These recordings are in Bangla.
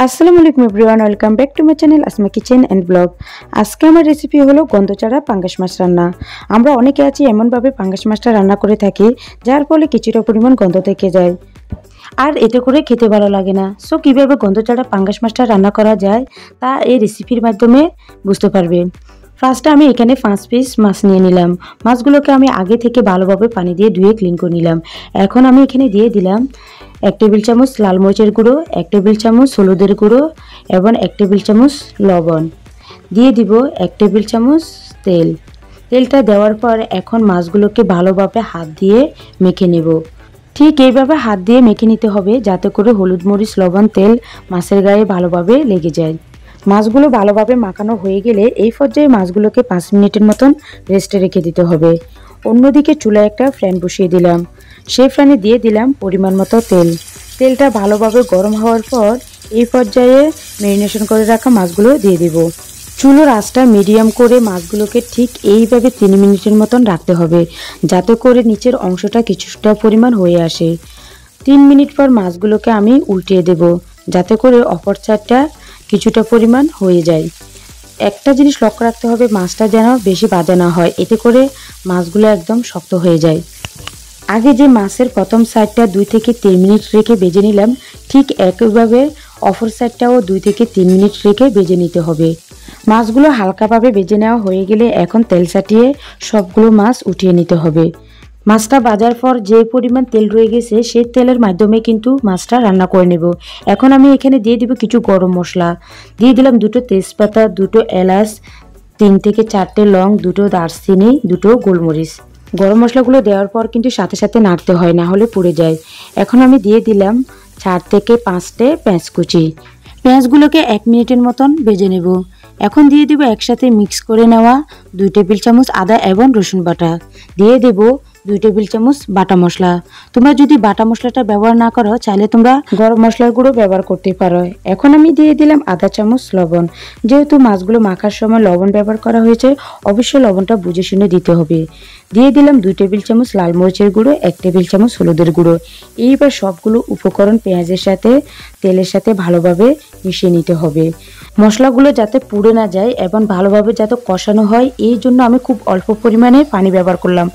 আসসালামু আলাইকুম everyone, welcome back to my channel Asma kitchen and blog. আজকে আমার রেসিপি হলো গন্ধচারা পাঙ্গাস মাছ রান্না। আমরা অনেকে আছি এমনভাবে পাঙ্গাস মাছটা রান্না করে থাকি যার ফলে কিছুটা পরিমাণ গন্ধ থেকে যায় আর এতে করে খেতে ভালো লাগে না। সো কীভাবে গন্ধচারা পাঙ্গাস মাছটা রান্না করা যায় তা এই রেসিপির মাধ্যমে বুঝতে পারবে। ফার্স্টে আমি এখানে 5 পিস মাছ নিয়ে নিলাম। মাছগুলোকে আমি আগে থেকে ভালোভাবে পানি দিয়ে ধুয়ে ক্লিন করে নিলাম। এখন আমি এখানে দিয়ে দিলাম 1 টেবিল চামচ লাল মরিচের গুঁড়ো, 1 টেবিল চামচ হলুদের গুঁড়ো এবং 1 টেবিল চামচ লবণ। দিয়ে দিব 1 টেবিল চামচ তেল। তেলটা দেওয়ার পর এখন মাছগুলোকে ভালোভাবে হাত দিয়ে মেখে নেব। ঠিক এইভাবে হাত দিয়ে মেখে নিতে হবে যাতে করে হলুদ মরিচ লবণ তেল মাছের গায়ে ভালোভাবে লেগে যায়। মাছগুলো ভালোভাবে মাখানো হয়ে গেলে এই পর্যায়ে মাছগুলোকে 5 মিনিটের মতন রেস্টে রেখে দিতে হবে। অন্যদিকে চুলায় একটা ফ্যান বসিয়ে দিলাম। সেই ফ্যানে দিয়ে দিলাম পরিমাণ মতো তেল। তেলটা ভালোভাবে গরম হওয়ার পর এই পর্যায়ে ম্যারিনেশন করে রাখা মাছগুলো দিয়ে দিব। চুলোর আঁচটা মিডিয়াম করে মাছগুলোকে ঠিক এইভাবে 3 মিনিটের মতন রাখতে হবে যাতে করে নিচের অংশটা কিছুটা পরিমাণ হয়ে আসে। 3 মিনিট পর মাছগুলোকে আমি উল্টিয়ে দেব যাতে করে অপর সাইডটা কিছুটা পরিমাণ হয়ে যায়। একটা জিনিস লক্ষ্য রাখতে হবে, মাছটা যেন বেশি ভাজা না হয়, এতে করে মাছগুলো একদম শক্ত হয়ে যায়। আগে যে মাছের প্রথম সাইডটা 2 থেকে 3 মিনিট রেখে ভেজে নিলাম, ঠিক একইভাবে অপর সাইডটাও 2 থেকে 3 মিনিট রেখে ভেজে নিতে হবে। মাছগুলো হালকাভাবে ভেজে নেওয়া হয়ে গেলে এখন তেল ছাটিয়ে সবগুলো মাছ উঠিয়ে নিতে হবে। মাছটা ভাজার পর যে পরিমাণ তেল রয়ে গেছে সেই তেলের মাধ্যমে কিন্তু মাছটা রান্না করে নেব। এখন আমি এখানে দিয়ে দিব কিছু গরম মশলা। দিয়ে দিলাম 2টো তেজপাতা, 2টো এলাচ, 3 থেকে 4টে লং, 2টো দারচিনি, 2টো গোলমরিচ। গরম মশলাগুলো দেওয়ার পর কিন্তু সাথে সাথে নাড়তে হয়, না হলে পুড়ে যায়। এখন আমি দিয়ে দিলাম 4 থেকে 5টে পেঁয়াজ কুচি। পেঁয়াজগুলোকে 1 মিনিটের মতন ভেজে নেব। এখন দিয়ে দিব একসাথে মিক্স করে নেওয়া 2 টেবিল চামচ আদা এবং রসুন বাটা। দিয়ে দেব 2 টেবিল চামচ বাটা মশলা। তোমরা যদি বাটা মশলাটা ব্যবহার না করো চাইলে তোমরা গরম মশলার গুঁড়ো ব্যবহার করতে পারো। এখন আমি দিয়ে দিলাম আধা চামচ লবণ। যেহেতু মাছগুলো মাখার সময় লবণ ব্যবহার করা হয়েছে, অবশ্যই লবণটা বুঝে শুনে দিতে হবে। দিয়ে দিলাম 2 টেবিল চামচ লাল মরিচের গুঁড়ো, 1 টেবিল চামচ হলুদের গুঁড়ো। এইবার সবগুলো উপকরণ পেঁয়াজের সাথে তেলের সাথে ভালোভাবে মিশিয়ে নিতে হবে। মশলাগুলো যাতে পুড়ে না যায় এবং ভালোভাবে যাতে কষানো হয়, এই জন্য আমি খুব অল্প পরিমাণে পানি ব্যবহার করলাম।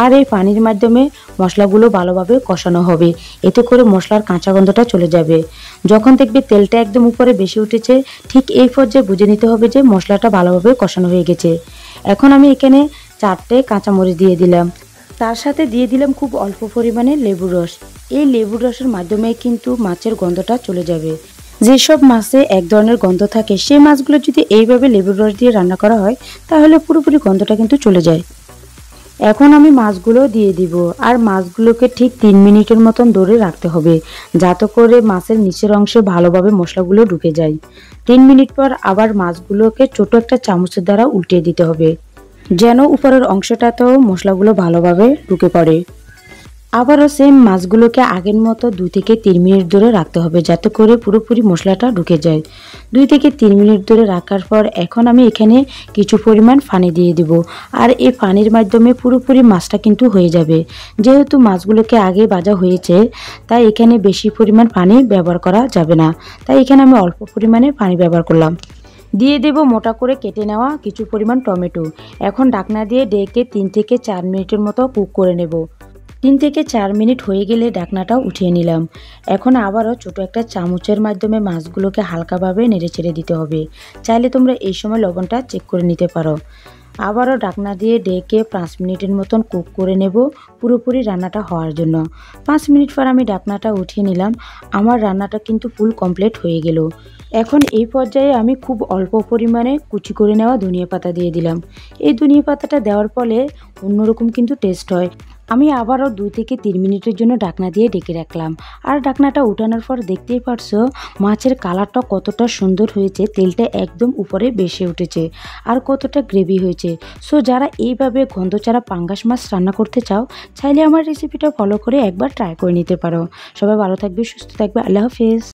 আর এই পানির মাধ্যমে মশলাগুলো ভালোভাবে কষানো হবে, এতে করে মশলার কাঁচা গন্ধটা চলে যাবে। যখন দেখবে তেলটা একদম উপরে বেশি উঠেছে, ঠিক এই পর্যায়ে বুঝে নিতে হবে যে মশলাটা ভালোভাবে কষানো হয়ে গেছে। এখন আমি এখানে 4টে কাঁচামরিচ দিয়ে দিলাম। তার সাথে দিয়ে দিলাম খুব অল্প পরিমাণে লেবুর রস। এই লেবুর রসের মাধ্যমে কিন্তু মাছের গন্ধটা চলে যাবে। যেসব মাছে এক ধরনের গন্ধ থাকে সেই মাছগুলো যদি এইভাবে লেবুর রস দিয়ে রান্না করা হয় তাহলে পুরোপুরি গন্ধটা কিন্তু চলে যায়। এখন আমি মাছগুলো দিয়ে দিব আর মাছগুলোকে ঠিক 3 মিনিটের মতন ধরে রাখতে হবে যাতে করে মাছের নিচের অংশে ভালোভাবে মশলাগুলো ঢুকে যায়। 3 মিনিট পর আবার মাছগুলোকে ছোট একটা চামচের দ্বারা উল্টিয়ে দিতে হবে যেন উপরের অংশটাতেও মশলাগুলো ভালোভাবে ঢুকে পড়ে। আবারও সেম মাছগুলোকে আগের মতো 2 থেকে 3 মিনিট ধরে রাখতে হবে যাতে করে পুরোপুরি মশলাটা ঢুকে যায়। 2 থেকে 3 মিনিট ধরে রাখার পর এখন আমি এখানে কিছু পরিমাণ পানি দিয়ে দিব আর এই পানির মাধ্যমে পুরোপুরি মাছটা কিন্তু হয়ে যাবে। যেহেতু মাছগুলোকে আগে ভাজা হয়েছে তাই এখানে বেশি পরিমাণ পানি ব্যবহার করা যাবে না, তাই এখানে আমি অল্প পরিমাণে পানি ব্যবহার করলাম। দিয়ে দেব মোটা করে কেটে নেওয়া কিছু পরিমাণ টমেটো। এখন ঢাকনা দিয়ে ঢেকে 3 থেকে 4 মিনিটের মতো কুক করে নেব। 3 থেকে 4 মিনিট হয়ে গেলে ঢাকনাটা উঠিয়ে নিলাম। এখন আবারও ছোট একটা চামচের মাধ্যমে মাছগুলোকে হালকাভাবে নেড়েচেড়ে দিতে হবে। চাইলে তোমরা এই সময় লবণটা চেক করে নিতে পারো। আবারও ঢাকনা দিয়ে ঢেকে 5 মিনিটের মতন কুক করে নেব পুরোপুরি রান্নাটা হওয়ার জন্য। 5 মিনিট পর আমি ঢাকনাটা উঠিয়ে নিলাম। আমার রান্নাটা কিন্তু ফুল কমপ্লিট হয়ে গেল। এখন এই পর্যায়ে আমি খুব অল্প পরিমাণে কুচি করে নেওয়া ধনিয়া পাতা দিয়ে দিলাম। এই ধনিয়া পাতাটা দেওয়ার ফলে অন্যরকম কিন্তু টেস্ট হয়। আমি আবারও 2 থেকে 3 মিনিটের জন্য ঢাকনা দিয়ে ঢেকে রাখলাম। আর ঢাকনাটা উঠানোর পর দেখতেই পারছো মাছের কালারটা কতটা সুন্দর হয়েছে, তেলটা একদম উপরে ভেসে উঠেছে আর কতটা গ্রেভি হয়েছে। সো যারা এইভাবে গন্ধচারা পাঙ্গাস মাছ রান্না করতে চাও চাইলে আমার রেসিপিটা ফলো করে একবার ট্রাই করে নিতে পারো। সবাই ভালো থাকবে, সুস্থ থাকবে। আল্লাহ হাফেজ।